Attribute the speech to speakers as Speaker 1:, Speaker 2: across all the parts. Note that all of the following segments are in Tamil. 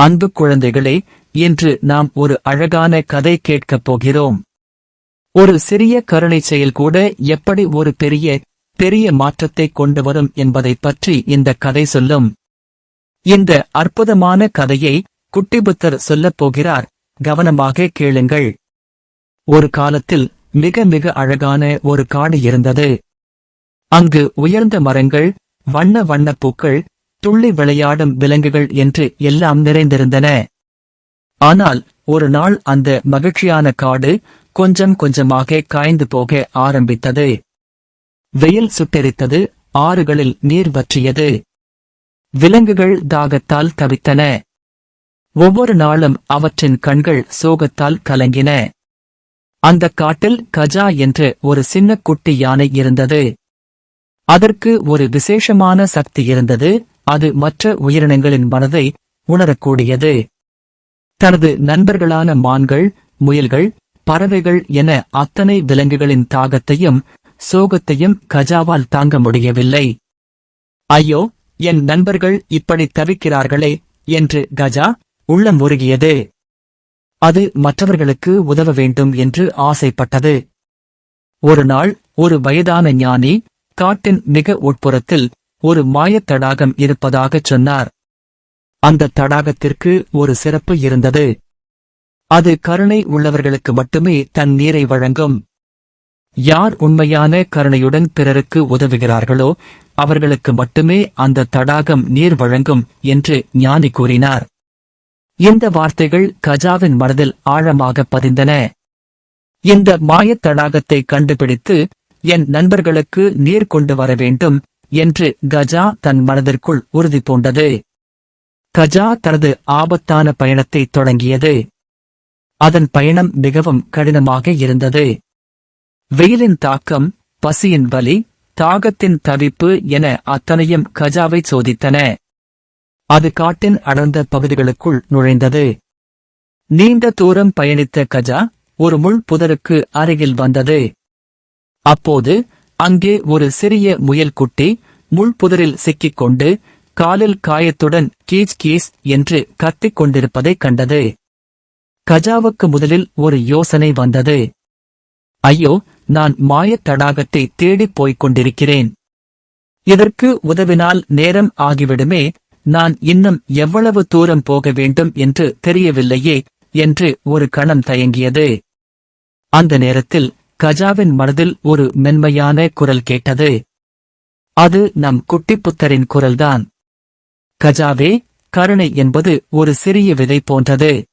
Speaker 1: அன்பு குழந்தைகளே, இன்று நாம் ஒரு அழகான கதை கேட்கப் போகிறோம். ஒரு சிறிய கருணை செயல் கூட எப்படி ஒரு பெரிய மாற்றத்தை கொண்டு வரும் என்பதைப் பற்றி இந்த கதை சொல்லும். இந்த அற்புதமான கதையை குட்டிபுத்தர் சொல்லப் போகிறார். கவனமாக கேளுங்கள். ஒரு காலத்தில் மிக மிக அழகான ஒரு காடு இருந்தது. அங்கு உயர்ந்த மரங்கள், வண்ண வண்ண பூக்கள், துள்ளி விளையாடும் விலங்குகள் என்று எல்லாம் நிறைந்திருந்தன. ஆனால் ஒரு நாள் அந்த மகிழ்ச்சியான காடு கொஞ்சம் கொஞ்சமாக காய்ந்து போக ஆரம்பித்தது. வெயில் சுட்டெரித்தது, ஆறுகளில் நீர் வற்றியது. விலங்குகள் தாகத்தால் தவித்தன. ஒவ்வொரு நாளும் அவற்றின் கண்கள் சோகத்தால் கலங்கின. அந்த காட்டில் கஜா என்ற ஒரு சின்ன குட்டி யானை இருந்தது. அதற்கு ஒரு விசேஷமான சக்தி இருந்தது. அது மற்ற உயிரினங்களின் மனதை உணரக்கூடியது. தனது நண்பர்களான மான்கள், முயல்கள், பறவைகள் என அத்தனை விலங்குகளின் தாகத்தையும் சோகத்தையும் கஜாவால் தாங்க முடியவில்லை. ஐயோ, என் நண்பர்கள் இப்படி தவிக்கிறார்களே என்று கஜா உள்ளம் உருகியது. அது மற்றவர்களுக்கு உதவ வேண்டும் என்று ஆசைப்பட்டது. ஒரு நாள் ஒரு வயதான ஞானி காட்டின் மிக உட்புறத்தில் ஒரு மாயத் தடாகம் இருப்பதாகச் சொன்னார். அந்த தடாகத்திற்கு ஒரு சிறப்பு இருந்தது. அது கருணை உள்ளவர்களுக்கு மட்டுமே தன் நீரை வழங்கும். யார் உண்மையான கருணையுடன் பிறருக்கு உதவுகிறார்களோ அவர்களுக்கு மட்டுமே அந்த தடாகம் நீர் வழங்கும் என்று ஞானி கூறினார். இந்த வார்த்தைகள் கஜாவின் மனதில் ஆழமாக பதிந்தன. இந்த மாயத் தடாகத்தை கண்டுபிடித்து என் நண்பர்களுக்கு நீர் கொண்டு வர வேண்டும் என்று கஜா தன் மனதிற்குள் உறுதி பூண்டது. கஜா தனது ஆபத்தான பயணத்தை தொடங்கியது. அதன் பயணம் மிகவும் கடினமாக இருந்தது. வெயிலின் தாக்கம், பசியின் வலி, தாகத்தின் தவிப்பு என அத்தனையும் கஜாவை சோதித்தன. அது காட்டின் அடர்ந்த பகுதிகளுக்குள் நுழைந்தது. நீண்ட தூரம் பயணித்த கஜா ஒரு முள் புதருக்கு அருகில் வந்தது. அப்போது அங்கே ஒரு சிறிய முயல் குட்டி முள்புதரில் சிக்கிக் கொண்டு காலில் காயத்துடன் கீச் கீஸ் என்று கத்திக் கொண்டிருப்பதைக் கண்டது. கஜாவுக்கு முதலில் ஒரு யோசனை வந்தது. ஐயோ, நான் மாயத் தடாகத்தை தேடிப் போய்க் கொண்டிருக்கிறேன். இதற்கு உதவினால் நேரம் ஆகிவிடுமே. நான் இன்னும் எவ்வளவு தூரம் போக வேண்டும் என்று தெரியவில்லையே என்று ஒரு கணம் தயங்கியது. அந்த நேரத்தில் கஜாவின் மனதில் ஒரு மென்மையான குரல் கேட்டது. அது நம் குட்டிப்புத்தரின் குரல்தான். கஜாவே, கருணை என்பது ஒரு சிறிய விதை போன்றது.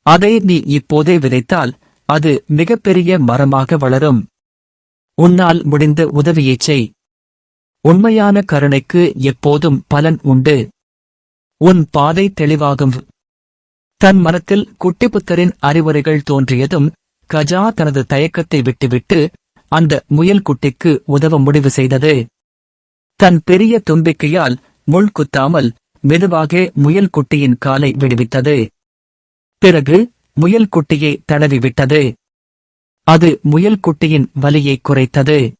Speaker 1: அதை நீ இப்போதே விதைத்தால் அது மிகப்பெரிய மரமாக வளரும். உன்னால் முடிந்த உதவியைச் செய். உண்மையான கருணைக்கு எப்போதும் பலன் உண்டு. உன் பாதை தெளிவாகும். தன் மனத்தில் குட்டிப்புத்தரின் அறிவுரைகள் தோன்றியதும் கஜா தனது தயக்கத்தை விட்டுவிட்டு அந்த முயல் குட்டிக்கு உதவ முடிவு செய்தது. தன் பெரிய தும்பிக்கையால் முள் குத்தாமல் மெதுவாக முயல் குட்டியின் காலை விடுவித்தது. பிறகு முயல் குட்டியை தடவிவிட்டது. அது முயல் குட்டியின் வலியை குறைத்தது.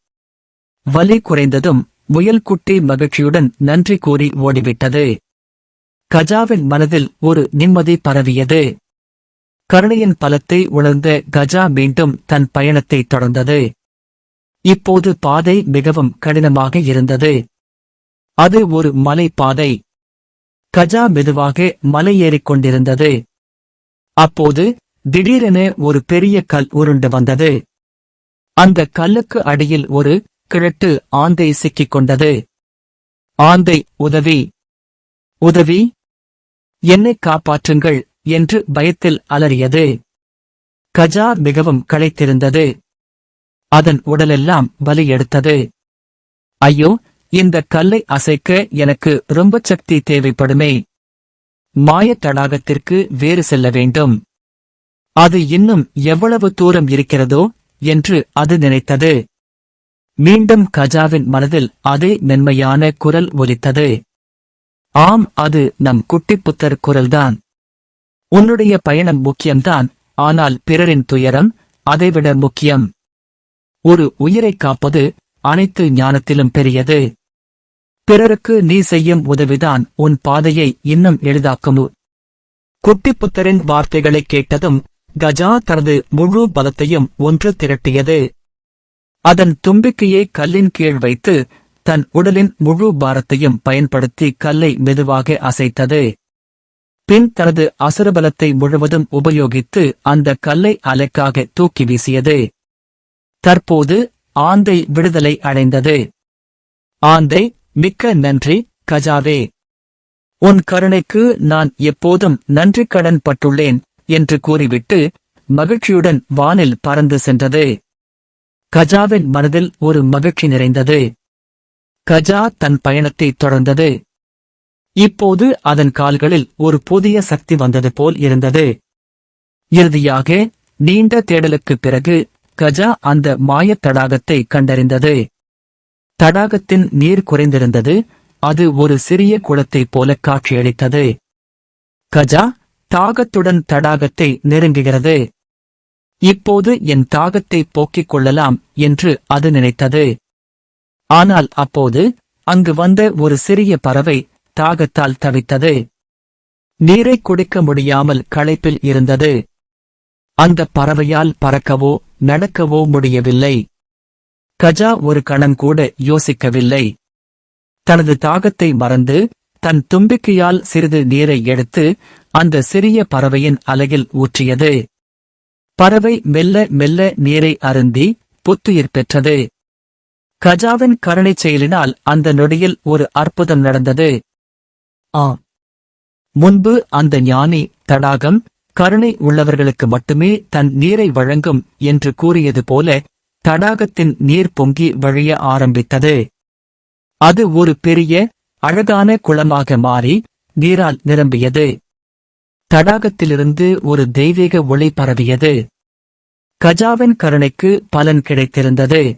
Speaker 1: வலி குறைந்ததும் முயல்குட்டி மகிழ்ச்சியுடன் நன்றி கூறி ஓடிவிட்டது. கஜாவின் மனதில் ஒரு நிம்மதி பரவியது. கருணையின் பலத்தை உணர்ந்த கஜா மீண்டும் தன் பயணத்தை தொடர்ந்தது. இப்போது பாதை மிகவும் கடினமாக இருந்தது. அது ஒரு மலை பாதை. கஜா மெதுவாக மலையேறிக் கொண்டிருந்தது. அப்போது திடீரென ஒரு பெரிய கல் உருண்டு வந்தது. அந்த கல்லுக்கு அடியில் ஒரு கிழட்டு ஆந்தை சிக்கிக் கொண்டது. ஆந்தை, உதவி, உதவி, என்னை காப்பாற்றுங்கள் என்று பயத்தில் அலறியது. கஜா மிகவும் களைத்திருந்தது. அதன் உடலெல்லாம் வலி எடுத்தது. ஐயோ, இந்த கல்லை அசைக்க எனக்கு ரொம்ப சக்தி தேவைப்படுமே. மாயத் தடாகத்திற்கு வேறு செல்ல வேண்டும். அது இன்னும் எவ்வளவு தூரம் இருக்கிறதோ என்று அது நினைத்தது. மீண்டும் கஜாவின் மனதில் அதே மென்மையான குரல் ஒலித்தது. ஆம், அது நம் குட்டிப்புத்தர் குரல்தான். உன்னுடைய பயணம் முக்கியம்தான், ஆனால் பிறரின் துயரம் அதைவிட முக்கியம். ஒரு உயிரைக் காப்பது அனைத்து ஞானத்திலும் பெரியது. பிறருக்கு நீ செய்யும் உதவிதான் உன் பாதையை இன்னும் எளிதாக்கும். குட்டிப்புத்தரின் வார்த்தைகளைக் கேட்டதும் கஜா தனது முழு பலத்தையும் ஒன்று திரட்டியது. அதன் தும்பிக்கையை கல்லின் கீழ் வைத்து தன் உடலின் முழு பாரத்தையும் பயன்படுத்தி கல்லை மெதுவாக அசைத்தது. பின் தனது அசுரபலத்தை முழுவதும் உபயோகித்து அந்த கல்லை அலைக்காக தூக்கி வீசியது. தற்போது ஆந்தை விடுதலை அடைந்தது. ஆந்தை, மிக்க நன்றி கஜாவே. உன் கருணைக்கு நான் எப்போதும் நன்றி கடன் பட்டுள்ளேன் என்று கூறிவிட்டு மகிழ்ச்சியுடன் வானில் பறந்து சென்றது. கஜாவின் மனதில் ஒரு மகிழ்ச்சி நிறைந்தது. கஜா தன் பயணத்தை தொடர்ந்தது. இப்போது அதன் கால்களில் ஒரு புதிய சக்தி வந்தது போல் இருந்தது. இறுதியாக நீண்ட தேடலுக்குப் பிறகு கஜா அந்த மாயத் தடாகத்தை கண்டறிந்தது. தடாகத்தின் நீர் குறைந்திருந்தது. அது ஒரு சிறிய குளத்தைப் போல காட்சியளித்தது. கஜா தாகத்துடன் தடாகத்தை நெருங்குகிறது. இப்போது என் தாகத்தை போக்கிக் கொள்ளலாம் என்று அது நினைத்தது. ஆனால் அப்போது அங்கு வந்த ஒரு சிறிய பறவை தாகத்தால் தவித்தது. நீரை குடிக்க முடியாமல் களைப்பில் இருந்தது. அந்த பறவையால் பறக்கவோ நடக்கவோ முடியவில்லை. கஜா ஒரு கணம் கூட யோசிக்கவில்லை. தனது தாகத்தை மறந்து தன் தும்பிக்கையால் சிறிது நீரை எடுத்து அந்த சிறிய பறவையின் அலகில் ஊற்றியது. பறவை மெல்ல மெல்ல நீரை அருந்தி புத்துயிர் பெற்றது. கஜாவின் கருணைச் செயலினால் அந்த நொடியில் ஒரு அற்புதம் நடந்தது. முன்பு அந்த ஞானி தடாகம் கருணை உள்ளவர்களுக்கு மட்டுமே தன் நீரை வழங்கும் என்று கூறியது போல தடாகத்தின் நீர் பொங்கி வழிய ஆரம்பித்தது. அது ஒரு பெரிய அழகான குளமாக மாறி நீரால் நிரம்பியது. தடாகத்திலிருந்து ஒரு தெய்வீக ஒளி பரவியது. கஜாவின் கருணைக்கு பலன் கிடைத்திருந்தது.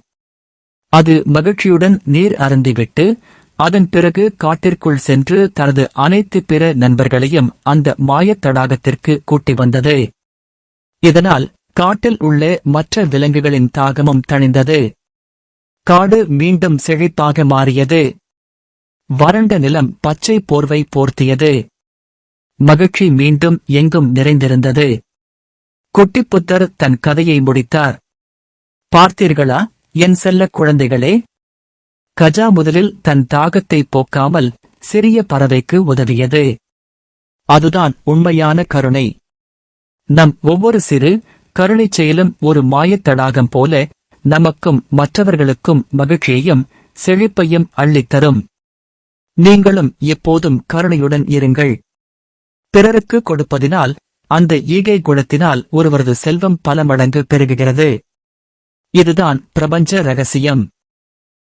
Speaker 1: அது மகிழ்ச்சியுடன் நீர் அருந்திவிட்டு அதன் பிறகு காட்டிற்குள் சென்று தனது அனைத்து பிற நண்பர்களையும் அந்த மாயத் தடாகத்திற்கு கூட்டி வந்தது. இதனால் காட்டில் உள்ள மற்ற விலங்குகளின் தாகமும் தணிந்தது. காடு மீண்டும் செழிப்பாக மாறியது. வறண்ட நிலம் பச்சை போர்வை போர்த்தியது. மகிழ்ச்சி மீண்டும் எங்கும் நிறைந்திருந்தது. குட்டிப்புத்தர் தன் கதையை முடித்தார். பார்த்தீர்களா என் செல்ல குழந்தைகளே? கஜா முதலில் தன் தாகத்தை போக்காமல் சிறிய பறவைக்கு உதவியது. அதுதான் உண்மையான கருணை. நம் ஒவ்வொரு சிறு கருணைச் செயலும் ஒரு மாயத் தடாகம் போல நமக்கும் மற்றவர்களுக்கும் மகிழ்ச்சியையும் செழிப்பையும் அள்ளித்தரும். நீங்களும் எப்போதும் கருணையுடன் இருங்கள். பிறருக்கு கொடுப்பதினால் அந்த ஈகை குணத்தினால் ஒருவரது செல்வம் பல மடங்கு பெருகுகிறது. இதுதான் பிரபஞ்ச ரகசியம்.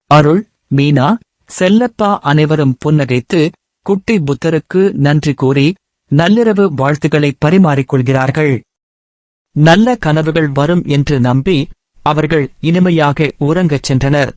Speaker 1: அருள், மீனா, செல்லப்பா அனைவரும் புன்னகைத்து குட்டி புத்தருக்கு நன்றி கூறி நள்ளிரவு வாழ்த்துக்களை பரிமாறிக்கொள்கிறார்கள். நல்ல கனவுகள் வரும் என்று நம்பி அவர்கள் இனிமையாக உறங்கச் சென்றனர்.